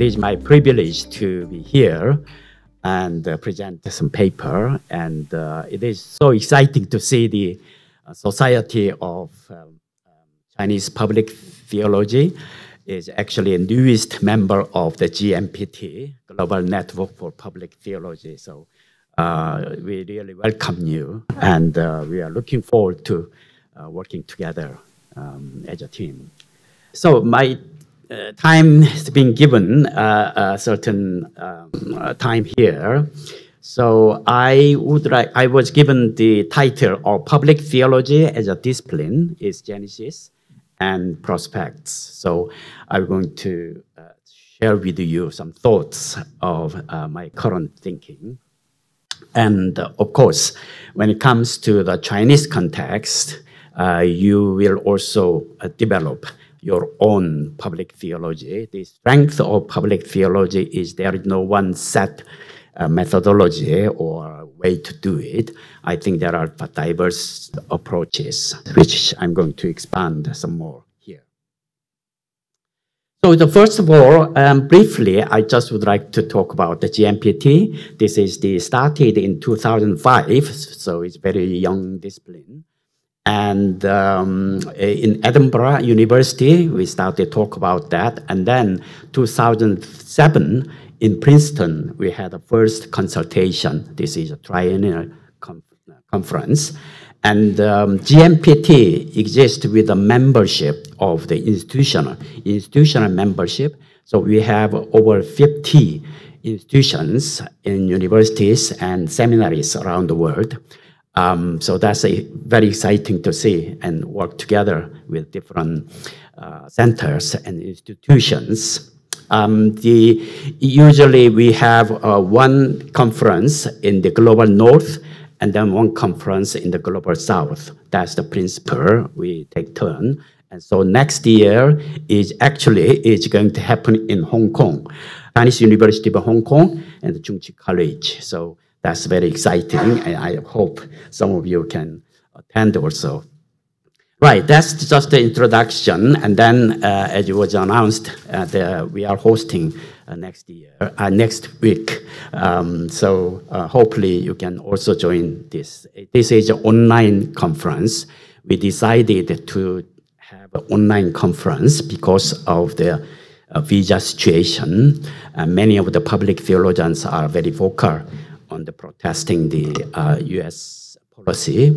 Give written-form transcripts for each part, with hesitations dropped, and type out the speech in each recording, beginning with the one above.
It is my privilege to be here and present some paper. And it is so exciting to see the Society of Chinese Public Theology is actually a newest member of the GMPT, Global Network for Public Theology. So we really welcome you, and we are looking forward to working together as a team. So my time has been given a certain time here. So I was given the title of Public Theology as a Discipline, its Genesis and Prospects. So I'm going to share with you some thoughts of my current thinking. And of course, when it comes to the Chinese context, you will also develop your own public theology. The strength of public theology is there is no one set methodology or way to do it. I think there are diverse approaches, which I'm going to expand some more here. So first of all, briefly, I just would like to talk about the GMPT. This is started in 2005, so it's a very young discipline. And in Edinburgh University, we started to talk about that. And then 2007, in Princeton, we had a first consultation. This is a triennial conference. And GMPT exists with a membership of the institutional membership. So we have over 50 institutions in universities and seminaries around the world. So that's very exciting to see and work together with different centers and institutions. Usually we have one conference in the Global North and then one conference in the Global South. That's the principle. We take turn. And so next year is going to happen in Hong Kong, Chinese University of Hong Kong and the Chung Chi College. So that's very exciting, and I hope some of you can attend also. Right, that's just the introduction, and then as it was announced, we are hosting next week. So hopefully you can also join this. This is an online conference. We decided to have an online conference because of the visa situation. Many of the public theologians are very vocal on the protesting the U.S. policy,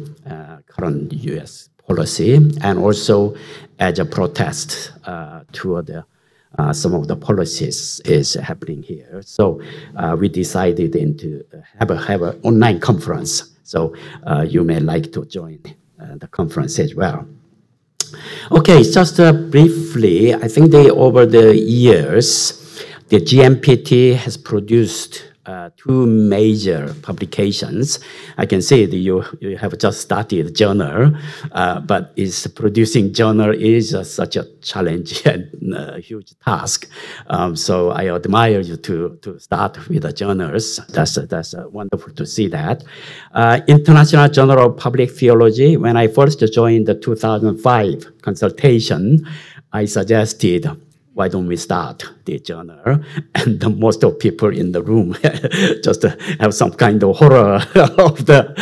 current U.S. policy, and also as a protest to some of the policies is happening here. So we decided to have an online conference. So you may like to join the conference as well. Okay, just briefly, I think over the years, the GMPT has produced two major publications. I can say that you have just started journal, but producing journal is such a challenge and a huge task. So I admire you to start with the journals. That's wonderful to see that. International Journal of Public Theology, when I first joined the 2005 consultation, I suggested, why don't we start the journal? And most of people in the room just have some kind of horror of the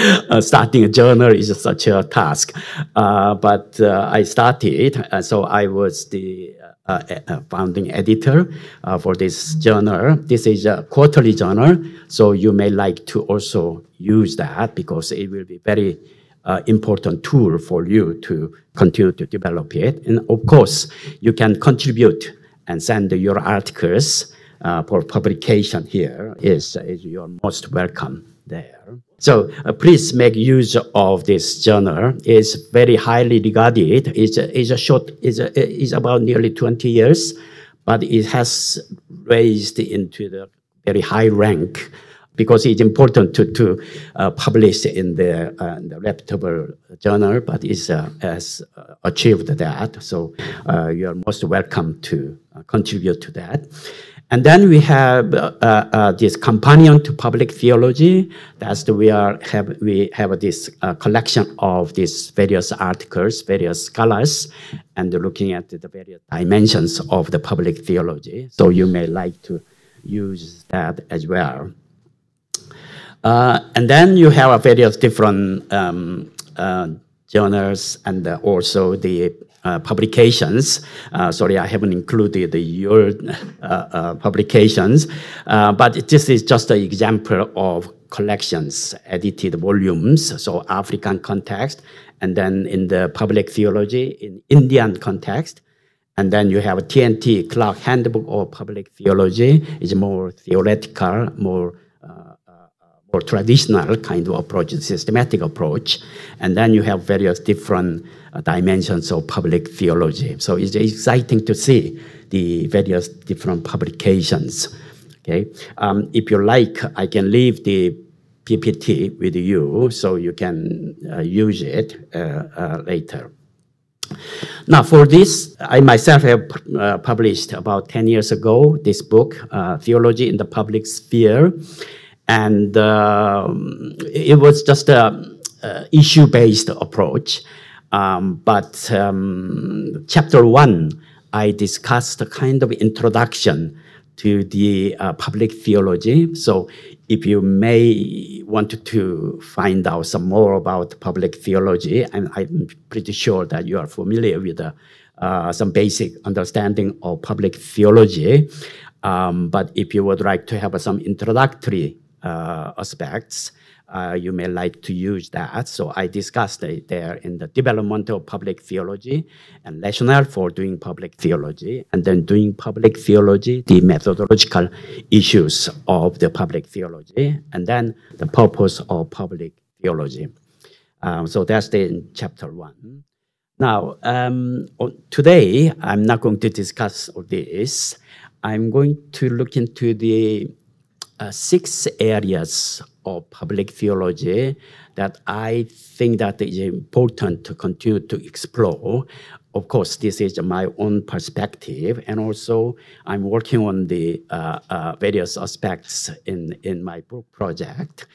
starting a journal is such a task. But I started, so I was the founding editor for this journal. This is a quarterly journal, so you may like to also use that because it will be very important tool for you to continue to develop it. And of course, you can contribute and send your articles for publication here. You're most welcome there. So please make use of this journal. It's very highly regarded. It's about nearly 20 years, but it has raised into the very high rank because it's important to publish in the reputable journal, but it has achieved that. So you're most welcome to contribute to that. And then we have this companion to public theology. That's we have this collection of these various articles, various scholars, and looking at the various dimensions of the public theology. So you may like to use that as well. And then you have various different journals and also the publications. Sorry, I haven't included your publications, but this is just an example of collections, edited volumes, so African context, and then in the public theology in Indian context. And then you have a TNT Clark Handbook of Public Theology. It's more theoretical, more traditional kind of approach, systematic approach. And then you have various different dimensions of public theology. So it's exciting to see the various different publications. Okay, if you like, I can leave the PPT with you so you can use it later. Now, for this, I myself have published about 10 years ago this book, Theology in the Public Sphere. And it was just an issue-based approach. But chapter 1, I discussed a kind of introduction to the public theology. So if you may want to find out some more about public theology, and I'm pretty sure that you are familiar with some basic understanding of public theology. But if you would like to have some introductory aspects, you may like to use that. So I discussed it there in the development of public theology and rationale for doing public theology, and then doing public theology, the methodological issues of the public theology, and then the purpose of public theology. So that's in chapter 1. Now, today, I'm not going to discuss all this. I'm going to look into the 6 areas of public theology that I think that is important to continue to explore. Of course, this is my own perspective, and also I'm working on the various aspects in my book project.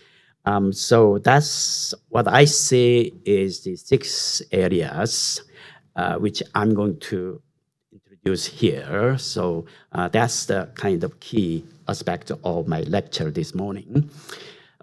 So that's what I see is the 6 areas which I'm going to introduce here. So that's the kind of key aspect of my lecture this morning.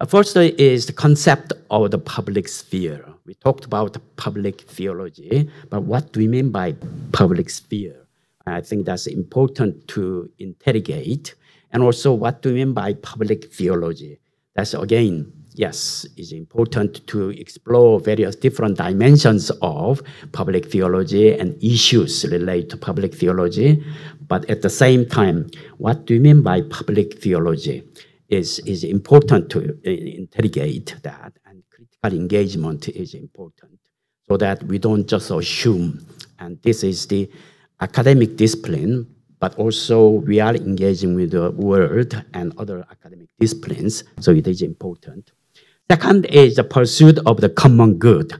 First is the concept of the public sphere. We talked about public theology, but what do we mean by public sphere? I think that's important to interrogate. And also, what do we mean by public theology? That's again, yes, it's important to explore various different dimensions of public theology and issues related to public theology. But at the same time, what do you mean by public theology is important to interrogate that, and critical engagement is important so that we don't just assume. And this is the academic discipline, but also we are engaging with the world and other academic disciplines, so it is important. Second is the pursuit of the common good.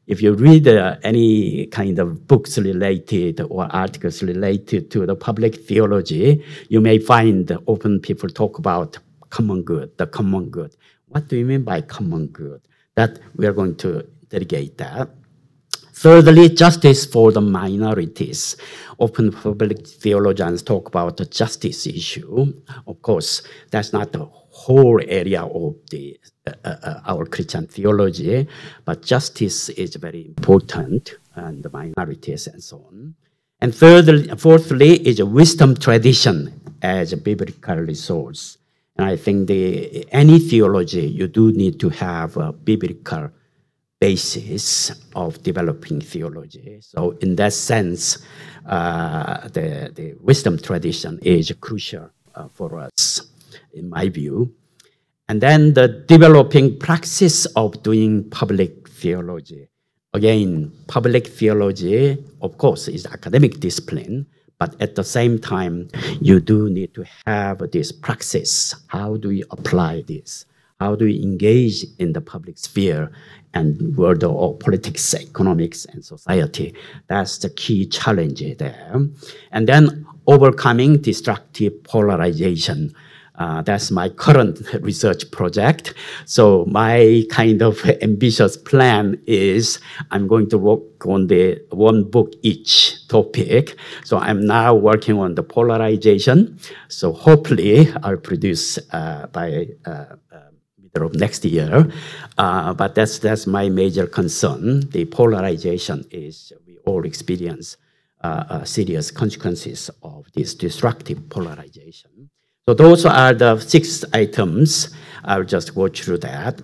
If you read any kind of books related or articles related to the public theology, you may find often people talk about common good, the common good. What do you mean by common good? That we are going to interrogate that. Thirdly, justice for the minorities. Often public theologians talk about the justice issue. Of course, that's not the whole area of the our Christian theology, but justice is very important, and the minorities and so on. And fourthly is a wisdom tradition as a biblical resource. And I think any theology, you do need to have a biblical basis of developing theology. So in that sense, the wisdom tradition is crucial for us, in my view. And then the developing praxis of doing public theology. Again, public theology, of course, is academic discipline, but at the same time, you do need to have this praxis. How do we apply this? How do we engage in the public sphere and world of politics, economics, and society? That's the key challenge there. And then overcoming destructive polarization. That's my current research project. So my kind of ambitious plan is I'm going to work on the one book each topic. So I'm now working on the polarization. So hopefully I'll produce by middle of next year. But that's my major concern. The polarization is we all experience serious consequences of this destructive polarization. So those are the 6 items. I'll just go through that.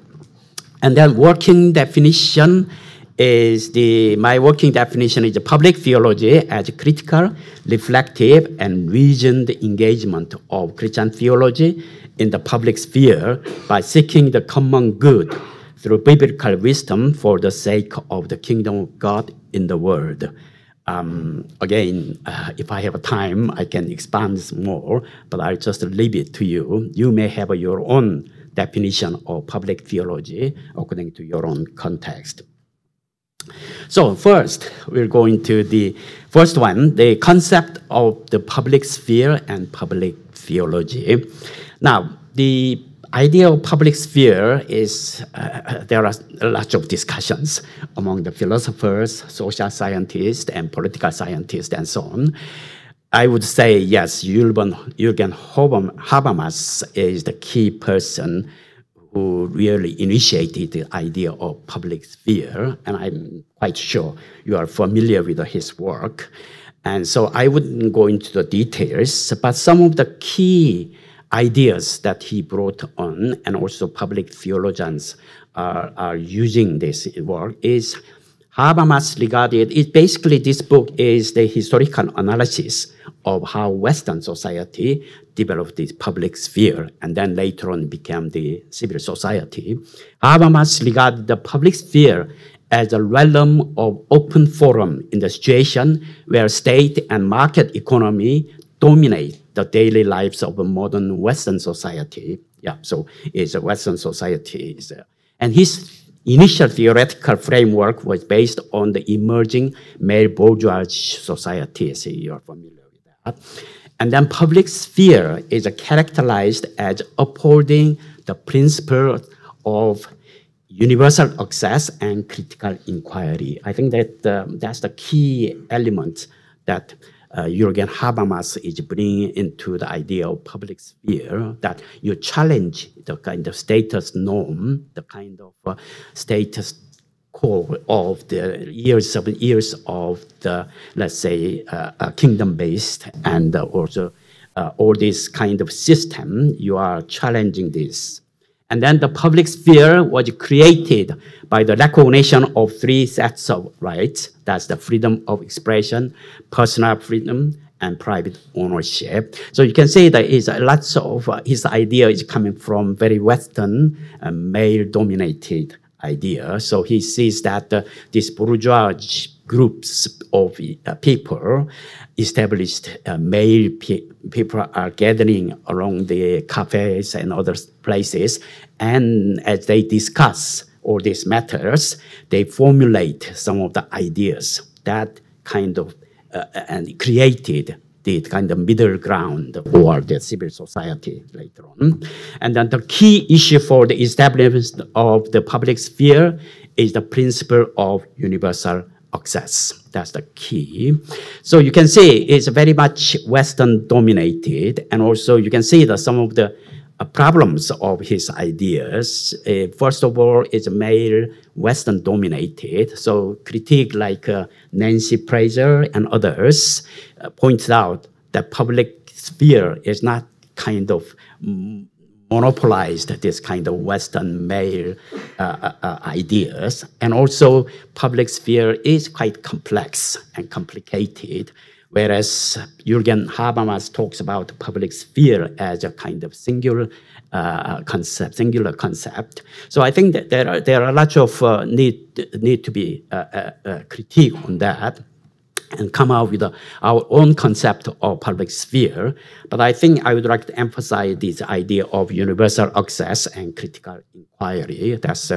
And then working definition is my working definition is public theology as critical, reflective, and reasoned engagement of Christian theology in the public sphere by seeking the common good through biblical wisdom for the sake of the kingdom of God in the world. Again, if I have time, I can expand this more, but I'll just leave it to you. You may have your own definition of public theology according to your own context. So first, we're going to the first one, the concept of the public sphere and public theology. Now, the idea of public sphere is, there are lots of discussions among the philosophers, social scientists, and political scientists, and so on. I would say, yes, Jürgen Habermas is the key person who really initiated the idea of public sphere, and I'm quite sure you are familiar with his work. And so I wouldn't go into the details, but some of the key ideas that he brought on, and also public theologians are using this work, is Habermas regarded, basically this book is the historical analysis of how Western society developed this public sphere, and then later on became the civil society. Habermas regarded the public sphere as a realm of open forum in the situation where state and market economy dominate the daily lives of a modern Western society. Yeah, so it's a Western society. And his initial theoretical framework was based on the emerging male bourgeois society, so you're familiar with that. And then public sphere is characterized as upholding the principle of universal access and critical inquiry. I think that that's the key element that Jürgen Habermas is bringing into the idea of public sphere, that you challenge the kind of status norm, the kind of status quo of the years of the, let's say, kingdom-based, and also all this kind of system, you are challenging this. And then the public sphere was created by the recognition of 3 sets of rights. That's the freedom of expression, personal freedom, and private ownership. So you can say that lots of his idea is coming from very Western, male-dominated idea. So he sees that these bourgeois groups of people, established male people are gathering along the cafes and other places, and as they discuss all these matters, they formulate some of the ideas that kind of and created the kind of middle ground or the civil society later on. And then the key issue for the establishment of the public sphere is the principle of universal access. That's the key. So you can see it's very much Western dominated, and also you can see that some of the problems of his ideas, first of all, is male Western dominated. So critique like Nancy Fraser and others points out that public sphere is not kind of monopolized this kind of Western male ideas. And also public sphere is quite complex and complicated, whereas Jürgen Habermas talks about public sphere as a kind of singular concept. So I think that there are lots of need to be critique on that, and come out with our own concept of public sphere. But I think I would like to emphasize this idea of universal access and critical inquiry. That's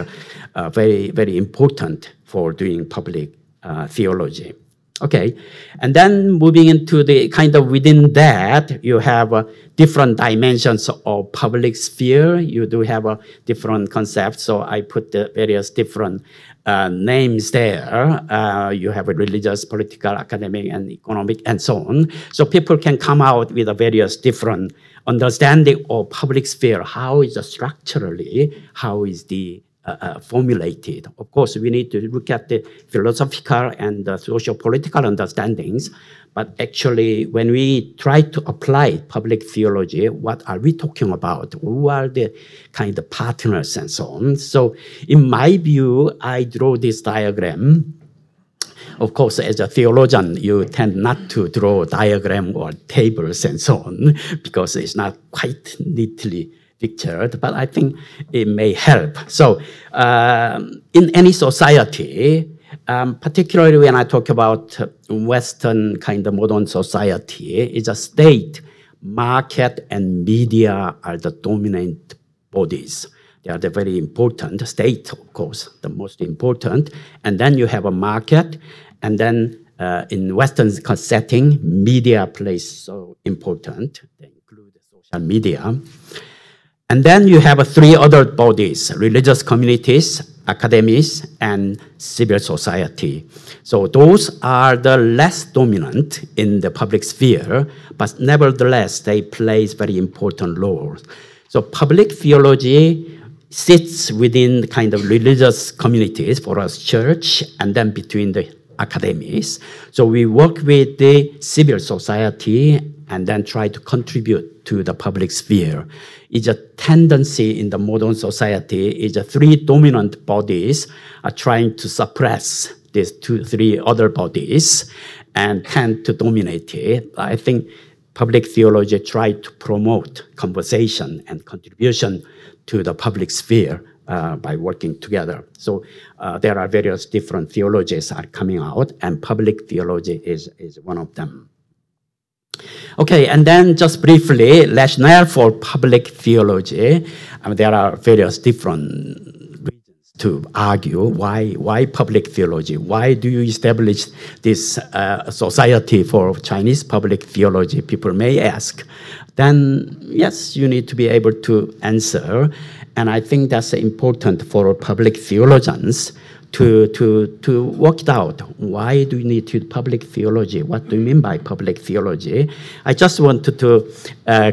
very, very important for doing public theology. Okay, and then moving into the kind of within that, you have different dimensions of public sphere. You do have a different concepts. So I put the various different names there. You have a religious, political, academic, and economic, and so on. So people can come out with a various different understanding of public sphere. How is it structurally? How is the formulated? Of course, we need to look at the philosophical and the socio-political understandings, but actually when we try to apply public theology, what are we talking about? Who are the kind of partners and so on? So in my view, I draw this diagram. Of course, as a theologian, you tend not to draw diagram or tables and so on, because it's not quite neatly pictured, but I think it may help. So in any society, particularly when I talk about Western kind of modern society, it's a state, market, and media are the dominant bodies. They are the very important. State, of course, the most important. And then you have a market, and then in Western setting, media plays so important. They include social media. And then you have three other bodies: religious communities, academics, and civil society. So those are the less dominant in the public sphere, but nevertheless, they play very important roles. So public theology sits within the kind of religious communities for us, church, and then between the academics. So we work with the civil society and then try to contribute to the public sphere. It's a tendency in the modern society is the three dominant bodies are trying to suppress these three other bodies and tend to dominate it. I think public theology tries to promote conversation and contribution to the public sphere by working together. So there are various different theologies are coming out, and public theology is one of them. Okay, and then just briefly, rationale for public theology. There are various different reasons to argue why public theology. Why do you establish this society for Chinese public theology? People may ask. Then, yes, you need to be able to answer. And I think that's important for public theologians to work it out. Why do you need to public theology? What do you mean by public theology? I just wanted to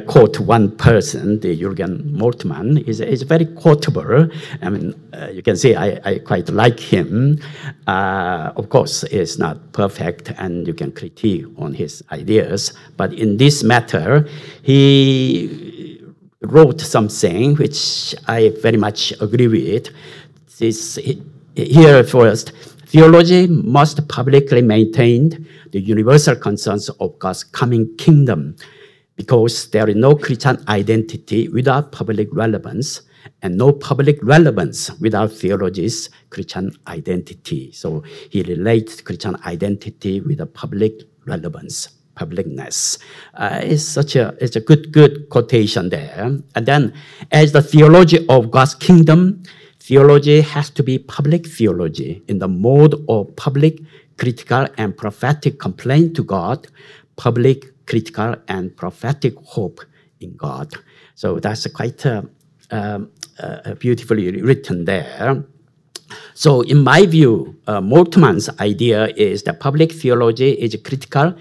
quote one person, the Jürgen Moltmann. He's very quotable. I mean, you can see I quite like him. Of course, it's not perfect, and you can critique on his ideas. But in this matter, he wrote something which I very much agree with. Here first, theology must publicly maintain the universal concerns of God's coming kingdom, because there is no Christian identity without public relevance, and no public relevance without theology's Christian identity. So he relates Christian identity with a public relevance, publicness. It's a good quotation there. And then, as the theology of God's kingdom, theology has to be public theology in the mode of public, critical, and prophetic complaint to God, public, critical, and prophetic hope in God. So that's quite beautifully written there. So in my view, Moltmann's idea is that public theology is a critical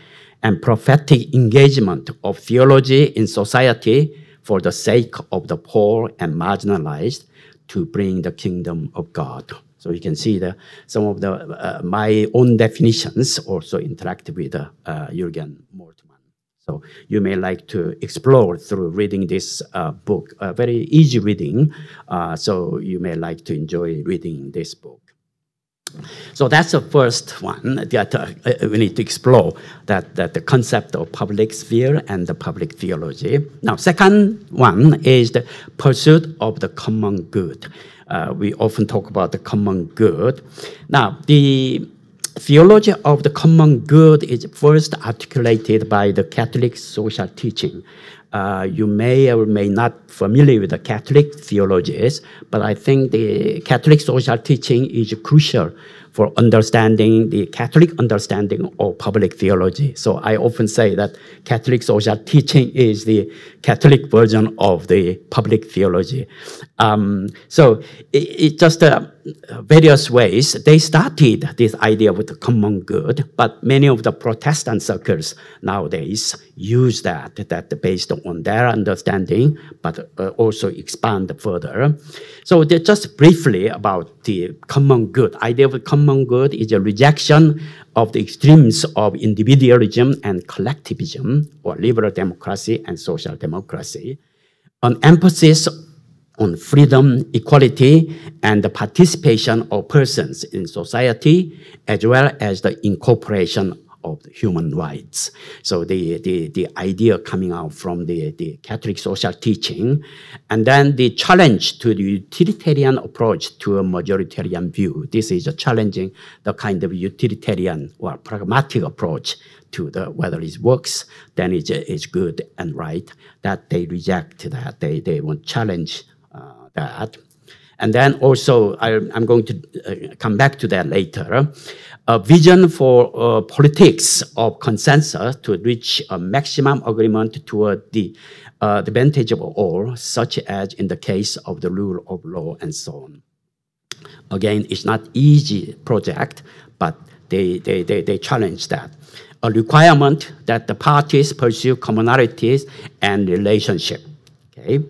and prophetic engagement of theology in society for the sake of the poor and marginalized, to bring the kingdom of God. So you can see some of the my own definitions also interact with Jürgen Moltmann. So you may like to explore through reading this book, a very easy reading. So you may like to enjoy reading this book. So that's the first one that we need to explore, that the concept of public sphere and the public theology. Now, second one is the pursuit of the common good. We often talk about the common good. Now, the theology of the common good is first articulated by the Catholic social teaching. You may or may not familiar with the Catholic theologies, but I think the Catholic social teaching is crucial for understanding the Catholic understanding of public theology. So I often say that Catholic social teaching is the Catholic version of the public theology. So it just various ways. They started this idea with the common good, but many of the Protestant circles nowadays use that based on their understanding, but also expand further. So just briefly about the common good. Idea of common good is a rejection of the extremes of individualism and collectivism, or liberal democracy and social democracy. An emphasis on freedom, equality, and the participation of persons in society, as well as the incorporation of the human rights. So the idea coming out from the Catholic social teaching, and then the challenge to the utilitarian approach to a majoritarian view. This is challenging the kind of utilitarian or pragmatic approach to whether it works, then it's good and right, that they reject that, they won't challenge that. And then also, I'm going to come back to that later. A vision for politics of consensus to reach a maximum agreement toward the advantage of all, such as in the case of the rule of law and so on. Again, it's not easy project, but they challenge that. A requirement that the parties pursue commonalities and relationship, okay?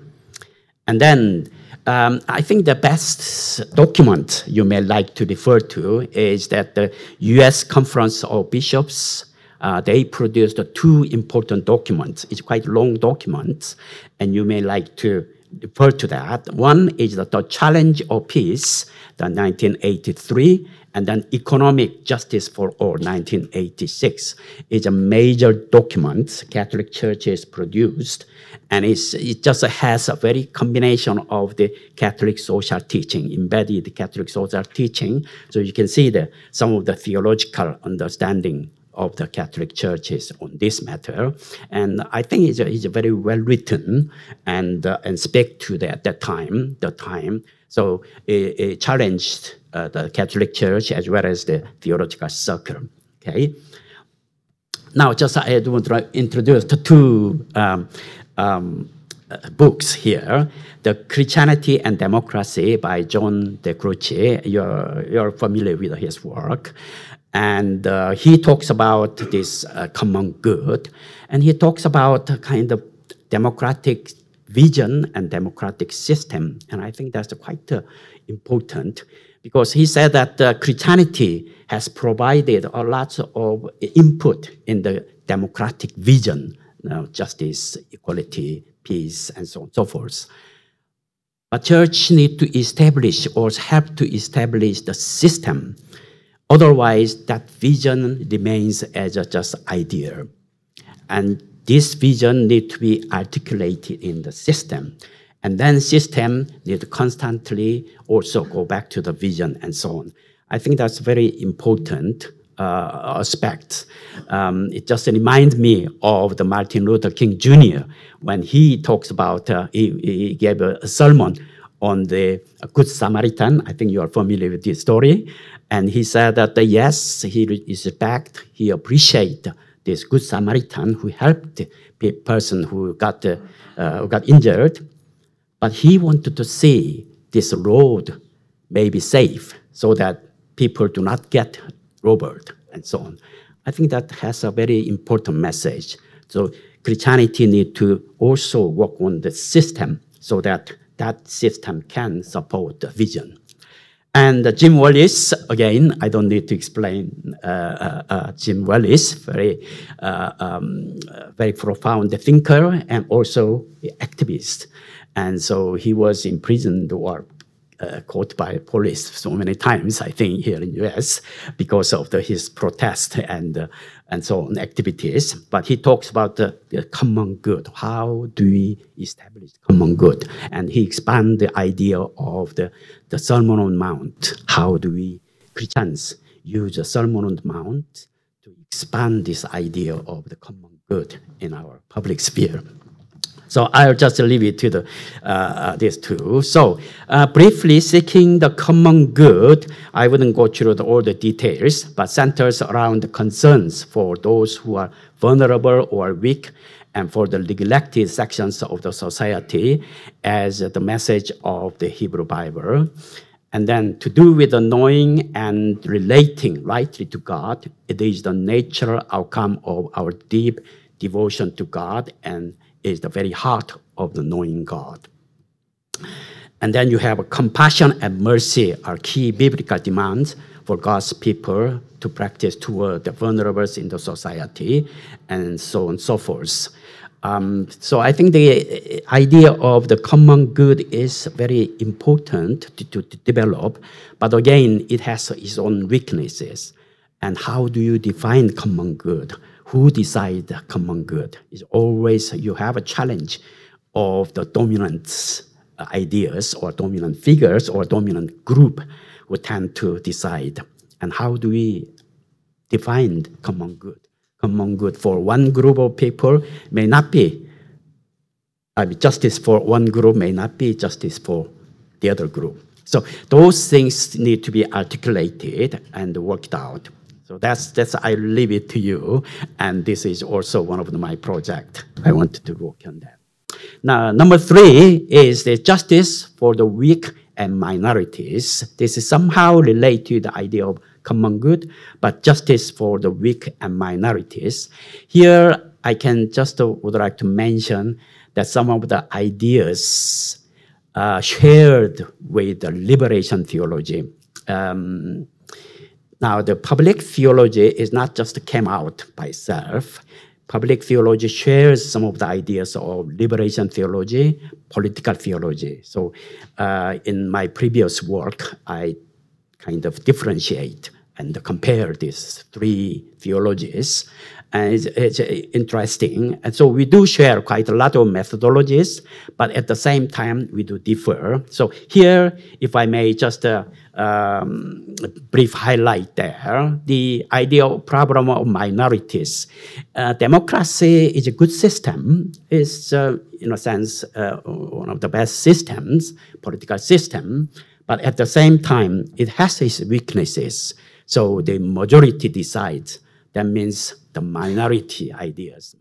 And then, I think the best document you may like to refer to is that the US Conference of Bishops, they produced two important documents. It's quite long documents, and you may like to refer to that. One is the Challenge of Peace, the 1983, and then Economic Justice for All, 1986. It's a major document Catholic Church has produced, and it just has a very combination of the Catholic social teaching, embedded Catholic social teaching. So you can see some of the theological understanding of the Catholic churches on this matter. And I think it's very well written and speak to the time. So it challenged the Catholic Church as well as the theological circle, okay? Now, just I want to introduce the two books here. The Christianity and Democracy by John De Cruce. You're familiar with his work. And he talks about this common good. And he talks about a kind of democratic vision and democratic system. And I think that's quite important, because he said that Christianity has provided a lot of input in the democratic vision, justice, equality, peace, and so on and so forth. But church need to establish or help to establish the system. Otherwise, that vision remains as a just idea. And this vision needs to be articulated in the system. And then system need to constantly also go back to the vision and so on. I think that's very important aspect. It just reminds me of the Martin Luther King Jr. when he talks about, he gave a sermon on the Good Samaritan. I think you are familiar with this story. And he said that, yes, he respects, he appreciates this Good Samaritan who helped the person who got injured. But he wanted to see this road may be safe so that people do not get robbed and so on. I think that has a very important message. So Christianity needs to also work on the system so that that system can support the vision. And Jim Wallis, again, I don't need to explain Jim Wallis, very profound thinker and also activist. And so he was imprisoned or caught by police so many times, I think, here in the US because of his protest and so on activities. But he talks about the common good. How do we establish common good? And he expands the idea of the Sermon on the Mount. How do we, Christians, use the Sermon on the Mount to expand this idea of the common good in our public sphere? So I'll just leave it to these two. So briefly, seeking the common good, I wouldn't go through all the details, but centers around the concerns for those who are vulnerable or weak and for the neglected sections of the society as the message of the Hebrew Bible. And then to do with the knowing and relating rightly to God, it is the natural outcome of our deep devotion to God and is the very heart of the knowing God. And then you have compassion and mercy are key biblical demands for God's people to practice toward the vulnerables in the society, and so on and so forth. So I think the idea of the common good is very important to develop, but again, it has its own weaknesses. And how do you define common good? Who decides the common good? It's always, you have a challenge of the dominant ideas or dominant figures or dominant group who tend to decide. And how do we define common good? Common good for one group of people may not be, justice for one group may not be justice for the other group. So those things need to be articulated and worked out. So that's I leave it to you, and this is also one of my projects. I wanted to work on that. Now, number 3 is the justice for the weak and minorities. This is somehow related to the idea of common good, but justice for the weak and minorities. Here, I can just would like to mention that some of the ideas shared with the liberation theology. Now, the public theology is not just came out by itself. Public theology shares some of the ideas of liberation theology, political theology. So in my previous work, I kind of differentiate and compare these 3 theologies. And it's interesting. And so we do share quite a lot of methodologies, but at the same time, we do differ. So here, if I may just brief highlight there, the idea of problem of minorities. Democracy is a good system. It's, in a sense, one of the best systems, political system. But at the same time, it has its weaknesses. So the majority decides. That means the minority ideas.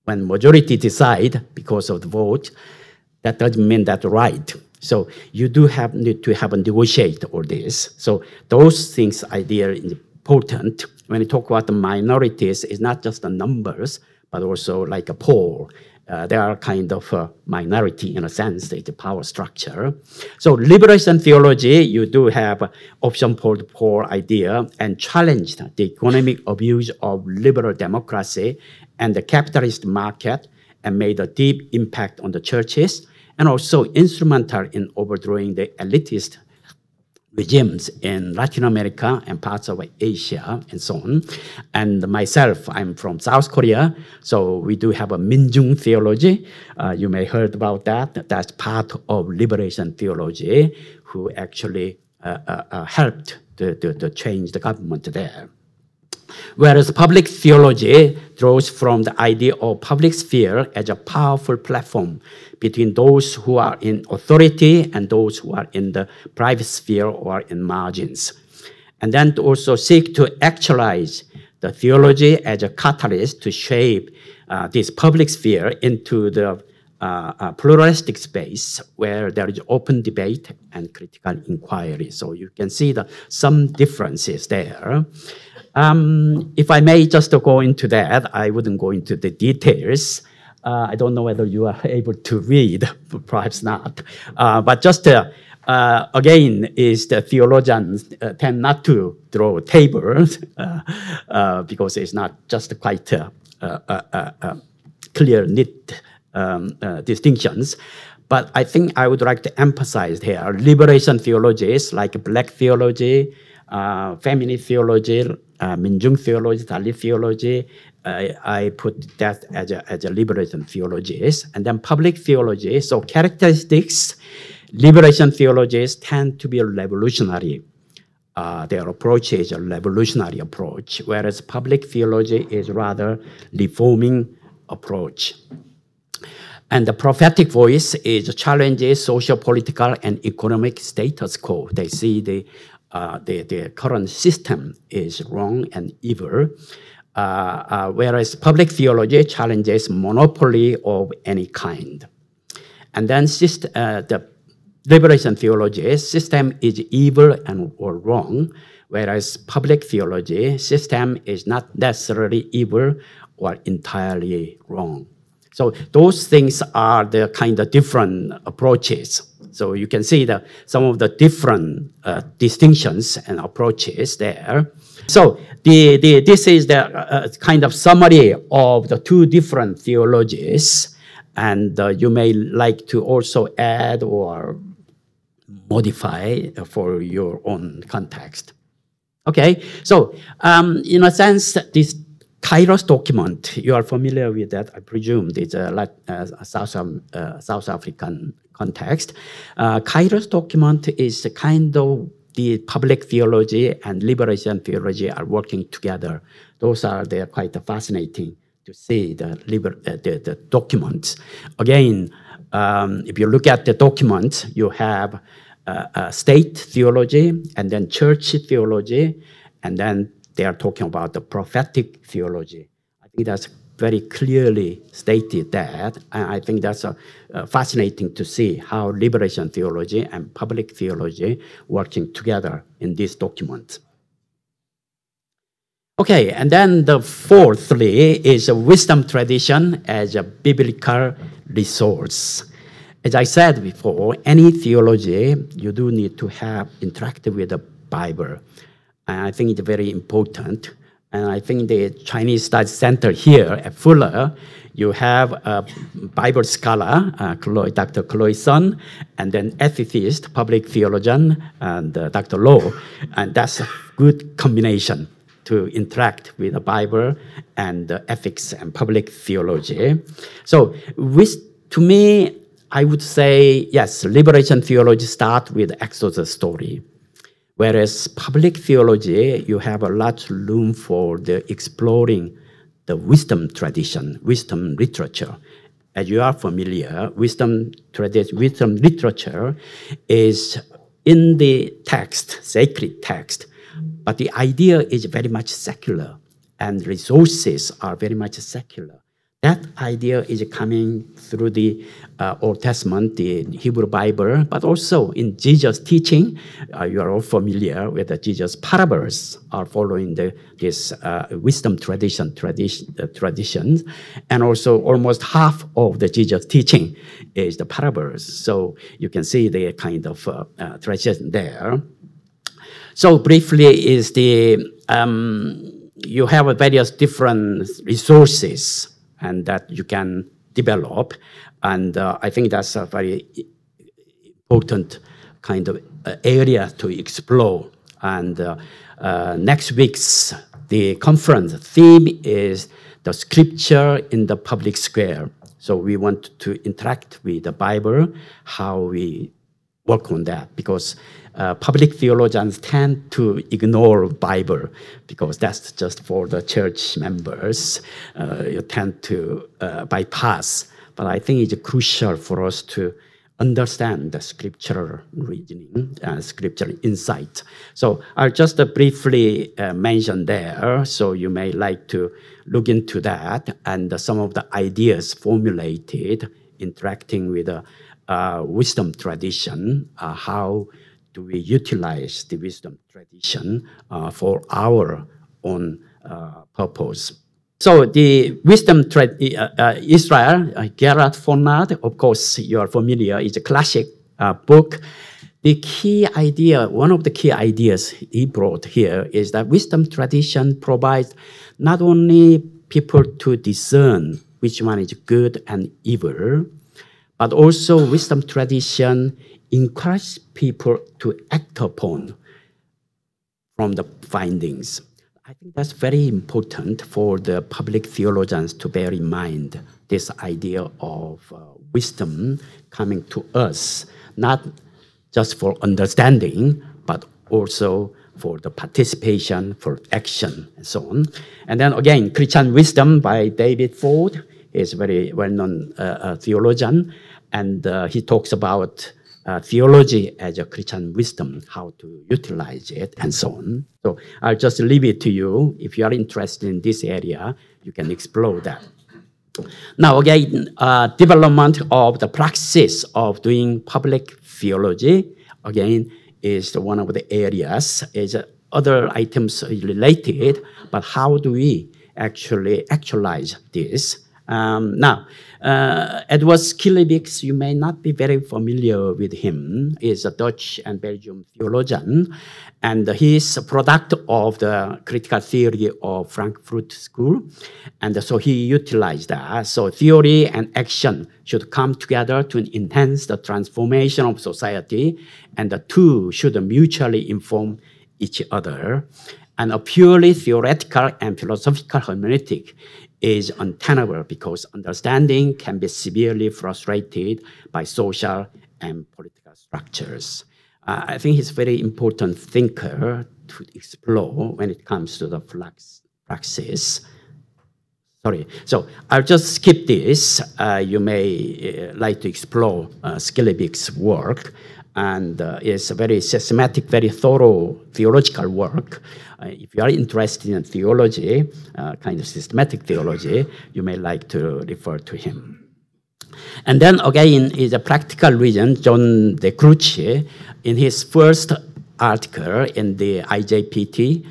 When majority decide because of the vote, that doesn't mean that's right. So you do need to have a negotiate all this. So those things idea is important. When you talk about the minorities, it's not just the numbers, but also like a poll. They are kind of a minority in a sense, it's a power structure. So liberation theology, you do have option poll idea and challenged the economic abuse of liberal democracy and the capitalist market and made a deep impact on the churches and also instrumental in overthrowing the elitist regimes in Latin America and parts of Asia and so on. And myself, I'm from South Korea, so we do have a Minjung theology. You may heard about that. That's part of liberation theology, who actually helped to change the government there. Whereas public theology draws from the idea of public sphere as a powerful platform between those who are in authority and those who are in the private sphere or in margins. And then to also seek to actualize the theology as a catalyst to shape this public sphere into the pluralistic space where there is open debate and critical inquiry. So you can see some differences there. If I may just go into that, I wouldn't go into the details. I don't know whether you are able to read, perhaps not. But just again, is the theologians tend not to draw tables because it's not just quite clear, neat distinctions. But I think I would like to emphasize here liberation theologies like Black theology, feminist theology, Minjung theology, Dalit theology. I put that as a liberation theologies. And then public theology. So characteristics, liberation theologies tend to be revolutionary. Their approach is a revolutionary approach, whereas public theology is rather reforming approach. And the prophetic voice is challenges social, political, and economic status quo. They see the current system is wrong and evil, whereas public theology challenges monopoly of any kind. And then the liberation theology, system is evil and or wrong, whereas public theology, system is not necessarily evil or entirely wrong. So those things are the kind of different approaches. So you can see some of the different distinctions and approaches there. So this is the kind of summary of the two different theologies. And you may like to also add or modify for your own context. Okay, so in a sense, this Kairos document, you are familiar with that, I presume. It's a South African context. Kairos document is kind of the public theology and liberation theology are working together. They're quite fascinating to see the documents. Again, if you look at the documents, you have state theology and then church theology, and then they are talking about the prophetic theology. I think that's very clearly stated that, and I think that's fascinating to see how liberation theology and public theology working together in this document. Okay, and then the fourthly is a wisdom tradition as a biblical resource. As I said before, any theology, you do need to have interactive with the Bible. And I think it's very important. And I think the Chinese Studies Center here at Fuller, you have a Bible scholar, Dr. Chloe Sun, and then ethicist, public theologian, and Dr. Low. And that's a good combination to interact with the Bible and ethics and public theology. So to me, I would say, yes, liberation theology starts with Exodus story. Whereas public theology, you have a lot of room for exploring the wisdom tradition, wisdom literature. As you are familiar, wisdom literature is in the text, sacred text, but the idea is very much secular, and resources are very much secular. That idea is coming through the Old Testament, the Hebrew Bible, but also in Jesus' teaching. You are all familiar with the Jesus' parables are following this wisdom traditions. And also almost half of the Jesus' teaching is the parables. So you can see the kind of tradition there. So briefly is you have various different resources and that you can develop. And I think that's a very important kind of area to explore. And next week's the conference theme is the scripture in the public square. So we want to interact with the Bible, how we work on that, because public theologians tend to ignore Bible because that's just for the church members. You tend to bypass. But I think it's crucial for us to understand the scriptural reasoning, scriptural insight. So I'll just briefly mention there, so you may like to look into that and some of the ideas formulated interacting with the wisdom tradition, how do we utilize the wisdom tradition for our own purpose. So the wisdom Israel, Gerhard Fornard, of course you are familiar, is a classic book. The key idea, one of the key ideas he brought here is that wisdom tradition provides not only people to discern which one is good and evil, but also wisdom tradition encourages people to act upon from the findings. I think that's very important for the public theologians to bear in mind, this idea of wisdom coming to us, not just for understanding, but also for the participation, for action, and so on. And then again, Christian Wisdom by David Ford. He's a very well-known theologian, and he talks about theology as a Christian wisdom, how to utilize it, and so on. So I'll just leave it to you. If you are interested in this area, you can explore that. Now, again, development of the praxis of doing public theology, again, is one of the areas. Is other items related, but how do we actually actualize this? Now, Edward Skillebeek, you may not be very familiar with him. He's a Dutch and Belgian theologian, and he's a product of the critical theory of Frankfurt School, and so he utilized that. So theory and action should come together to enhance the transformation of society, and the two should mutually inform each other. And a purely theoretical and philosophical hermeneutic is untenable because understanding can be severely frustrated by social and political structures. I think he's a very important thinker to explore when it comes to the praxis. Sorry, so I'll just skip this. You may like to explore Skillebeek's work, and it's a very systematic, very thorough theological work. If you are interested in theology, kind of systematic theology, you may like to refer to him. And then again, is a practical reason, John De Cruce, in his first article in the IJPT,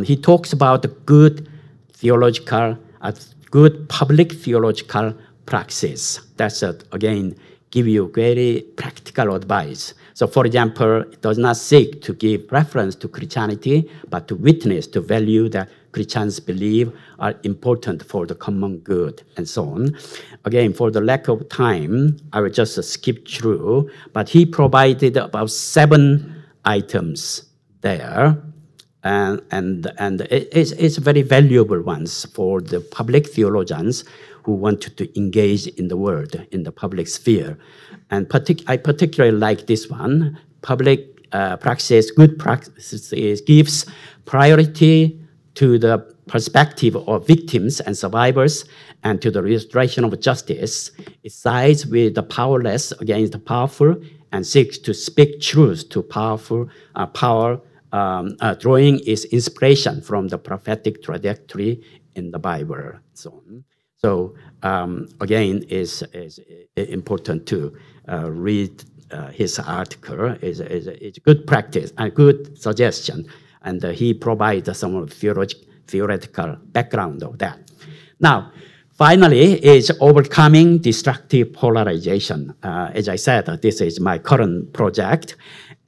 he talks about the good theological, good public theological praxis. That's, again, give you very practical advice. So, for example, it does not seek to give preference to Christianity, but to witness, to value that Christians believe are important for the common good, and so on. Again, for the lack of time, I will just skip through, but he provided about 7 items there, and it's very valuable ones for the public theologians who wanted to engage in the world, in the public sphere. And I particularly like this one. Public praxis, good praxis gives priority to the perspective of victims and survivors and to the restoration of justice. It sides with the powerless against the powerful and seeks to speak truth to power, drawing its inspiration from the prophetic trajectory in the Bible, so on. So again, it's important to read his article. It's a good practice and good suggestion, and he provides some of the theoretical background of that. Now, finally, is overcoming destructive polarization. As I said, this is my current project,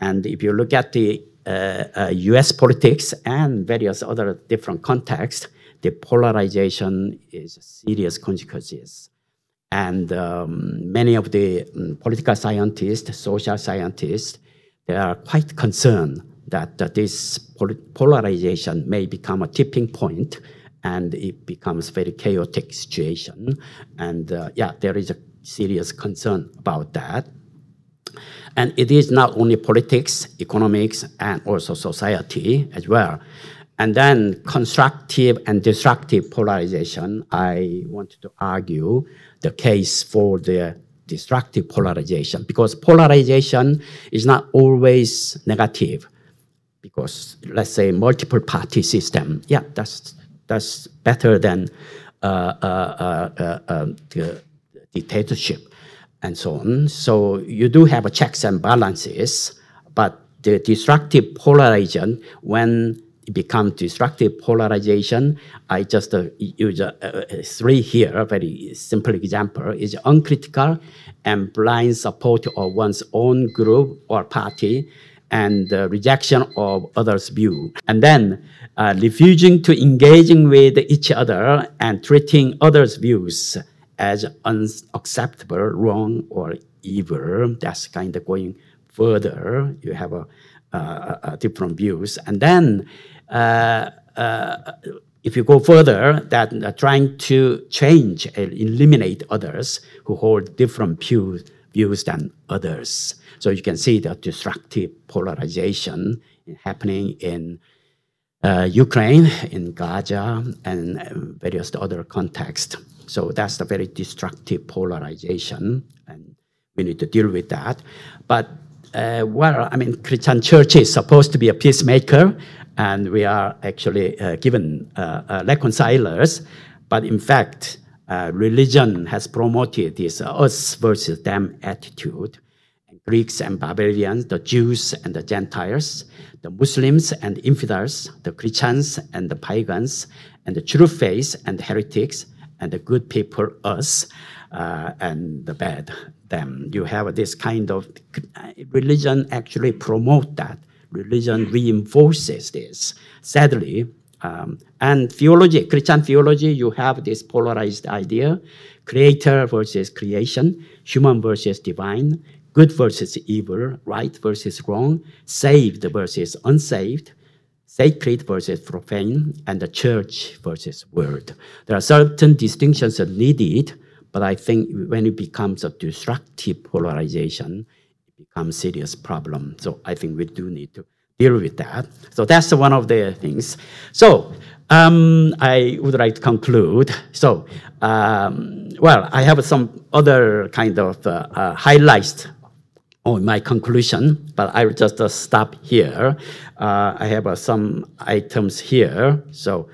and if you look at the U.S. politics and various other different contexts, the polarization is serious consequences. And many of the political scientists, social scientists, they are quite concerned that this polarization may become a tipping point and it becomes a very chaotic situation. And yeah, there is a serious concern about that. And it is not only politics, economics, and also society as well. And then constructive and destructive polarization, I want to argue the case for the destructive polarization, because polarization is not always negative. Because let's say multiple party system, yeah, that's better than the dictatorship and so on. So you do have a checks and balances, but the destructive polarization, when it becomes destructive polarization, I just use 3 here, a very simple example, is uncritical and blind support of one's own group or party and rejection of others' view. And then refusing to engaging with each other and treating others' views as unacceptable, wrong, or evil. That's kind of going further. You have different views. And then if you go further, that trying to change and eliminate others who hold different views than others. So you can see the destructive polarization happening in Ukraine, in Gaza, and various other contexts. So that's the very destructive polarization, and we need to deal with that. But, well, I mean, Christian church is supposed to be a peacemaker, and we are actually given reconcilers. But in fact, religion has promoted this us versus them attitude. And Greeks and barbarians, the Jews and the Gentiles, the Muslims and infidels, the Christians and the pagans, and the true faith and the heretics, and the good people, us, and the bad, them. You have this kind of religion actually promote that. Religion reinforces this, sadly. And theology, Christian theology, you have this polarized idea, creator versus creation, human versus divine, good versus evil, right versus wrong, saved versus unsaved, sacred versus profane, and the church versus world. There are certain distinctions that are needed, but I think when it becomes a destructive polarization, it becomes a serious problem. So I think we do need to deal with that. So that's one of the things. So I would like to conclude. So, well, I have some other kind of highlights on my conclusion, but I will just stop here. I have some items here, so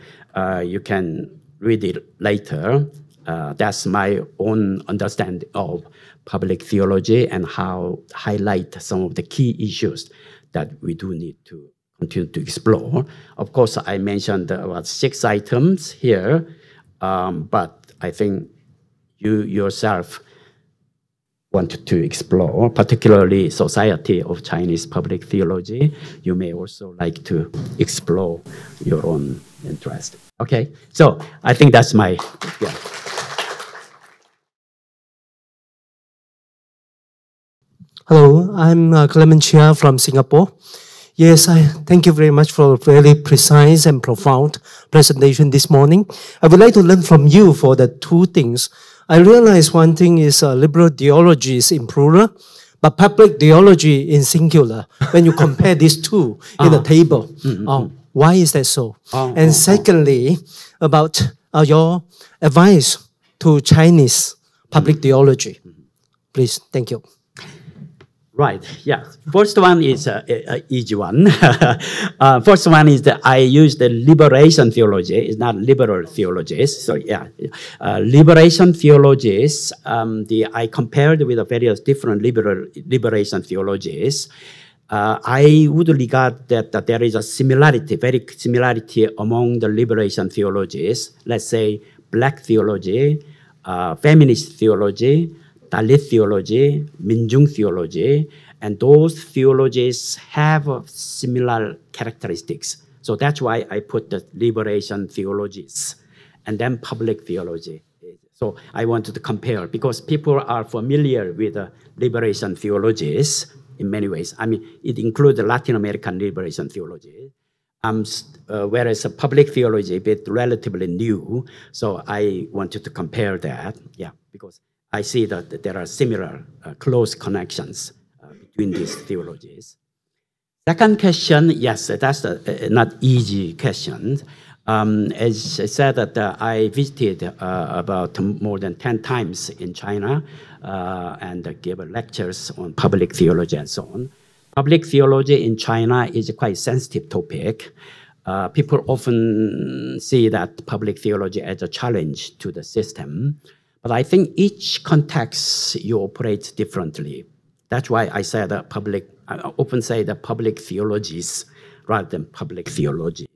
you can read it later. That's my own understanding of public theology and how highlight some of the key issues that we do need to continue to explore. Of course, I mentioned about 6 items here, but I think you yourself wanted to explore, particularly Society of Chinese Public Theology. You may also like to explore your own interest. Okay, so I think that's my, yeah. Hello, I'm Clement Chia from Singapore. Yes, I thank you very much for a very precise and profound presentation this morning. I would like to learn from you for the 2 things. I realize one thing is liberal theology is in plural, but public theology in singular. When you compare these 2 in the table, why is that so? And secondly, about your advice to Chinese public theology. Please, thank you. Right, yeah. First one is an easy one. First one is that I use the liberation theology. It's not liberal theologies. So yeah, liberation theologies, I compared with the various different liberation theologies. I would regard that there is a similarity, very similarity among the liberation theologies. Let's say Black theology, feminist theology, Dalit theology, Minjung theology, and those theologies have similar characteristics. So that's why I put the liberation theologies and then public theology. So I wanted to compare because people are familiar with the liberation theologies in many ways. I mean, it includes the Latin American liberation theology, whereas a public theology is relatively new. So I wanted to compare that, yeah, because I see that there are similar close connections between these theologies. Second question, yes, that's not easy question. As I said, that I visited about more than 10 times in China and gave lectures on public theology and so on. Public theology in China is a quite sensitive topic. People often see that public theology as a challenge to the system. But I think each context you operate differently. That's why I said that I often say that public theologies rather than public theology.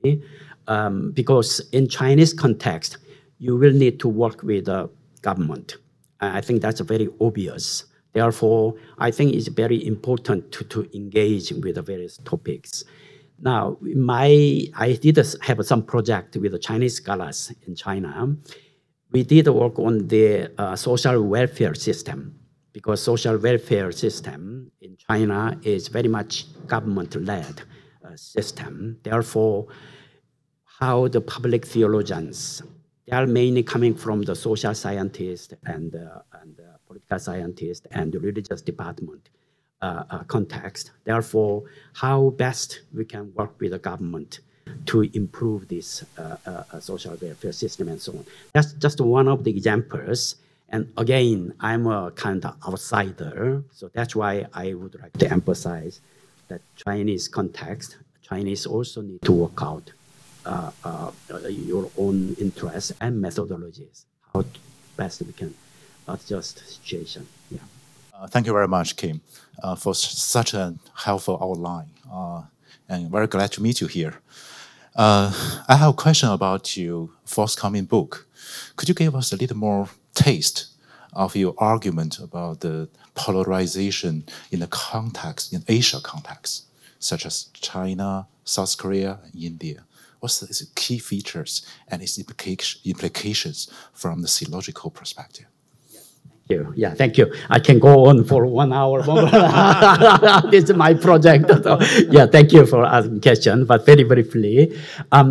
Because in Chinese context, you will need to work with the government. I think that's very obvious. Therefore, I think it's very important to engage with the various topics. Now, I did have some project with the Chinese scholars in China. We did work on the social welfare system because social welfare system in China is very much government-led system. Therefore, how the public theologians, they are mainly coming from the social scientists and political scientists and the religious department context. Therefore, how best we can work with the government to improve this social welfare system and so on. That's just one of the examples. And again, I'm a kind of outsider, so that's why I would like to emphasize that Chinese context, Chinese also need to work out your own interests and methodologies, how best we can adjust the situation. Yeah. Thank you very much, Kim, for such a helpful outline. And very glad to meet you here. I have a question about your forthcoming book. Could you give us a little more taste of your argument about the polarization in the context, in Asia context, such as China, South Korea, and India? What's the key features and its implications from the theological perspective? Yeah, thank you. I can go on for 1 hour more. This is my project. So, yeah, thank you for asking question, but very briefly.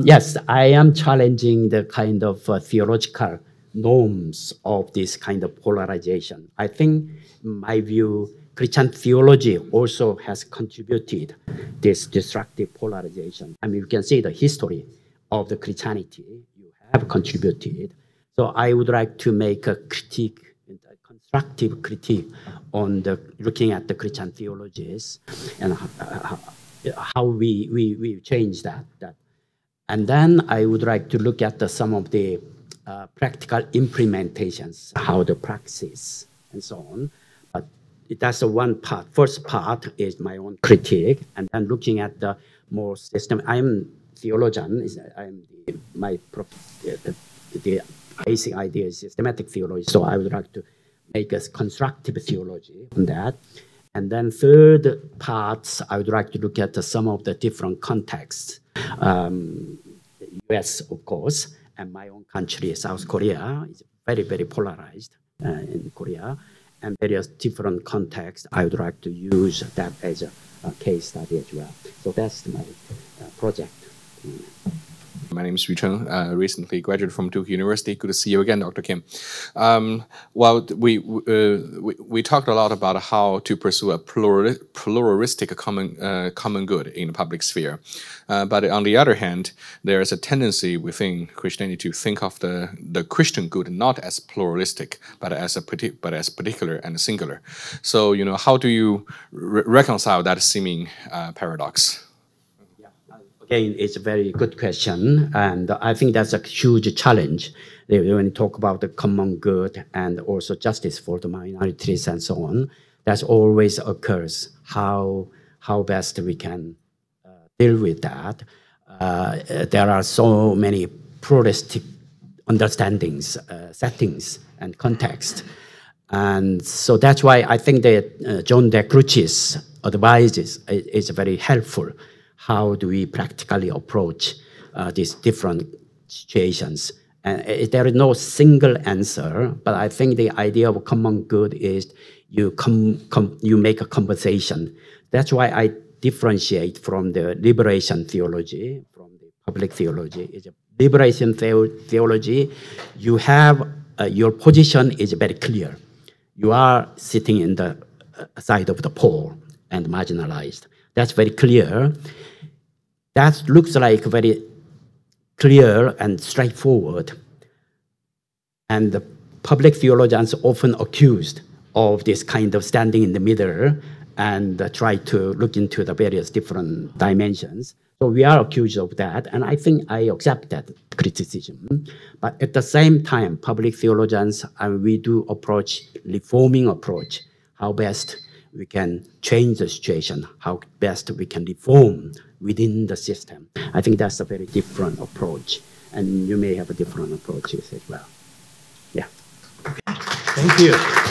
Yes, I am challenging the kind of theological norms of this kind of polarization. I think, in my view, Christian theology also has contributed this destructive polarization. I mean, you can see the history of the Christianity. You have contributed. So I would like to make a critique, constructive critique on the looking at the Christian theologies and how we change that. And then I would like to look at some of the practical implementations, how the practice and so on. But that's the one part. First part is my own critique, and then looking at the more system. I'm theologian. The basic idea is systematic theology. So I would like to make a constructive theology on that. And then third parts, I would like to look at some of the different contexts. US, of course, and my own country, South Korea, is very, very polarized in Korea. And various different contexts, I would like to use that as a case study as well. So that's my project. My name is Yucheng, recently graduated from Duke University. Good to see you again, Dr. Kim. Well, we talked a lot about how to pursue a pluralistic common good in the public sphere. But on the other hand, there is a tendency within Christianity to think of the Christian good not as pluralistic, but as particular and singular. So, how do you reconcile that seeming paradox? Again, it's a very good question, and I think that's a huge challenge when you talk about the common good and also justice for the minorities and so on. That always occurs, how best we can deal with that. There are so many pluralistic understandings, settings, and context. And so that's why I think that John De Crucis advises is very helpful. How do we practically approach these different situations? And there is no single answer, but I think the idea of common good is you make a conversation. That's why I differentiate from the liberation theology, from the public theology. It's a liberation theology. You have, your position is very clear. You are sitting in the side of the poor and marginalized. That's very clear. That looks like very clear and straightforward. And the public theologians often accused of this kind of standing in the middle and try to look into the various different dimensions. So we are accused of that, and I think I accept that criticism. But at the same time, public theologians, we do approach, reforming approach, how best we can change the situation, how best we can reform within the system. I think that's a very different approach, and you may have a different approaches as well. Yeah. Thank you.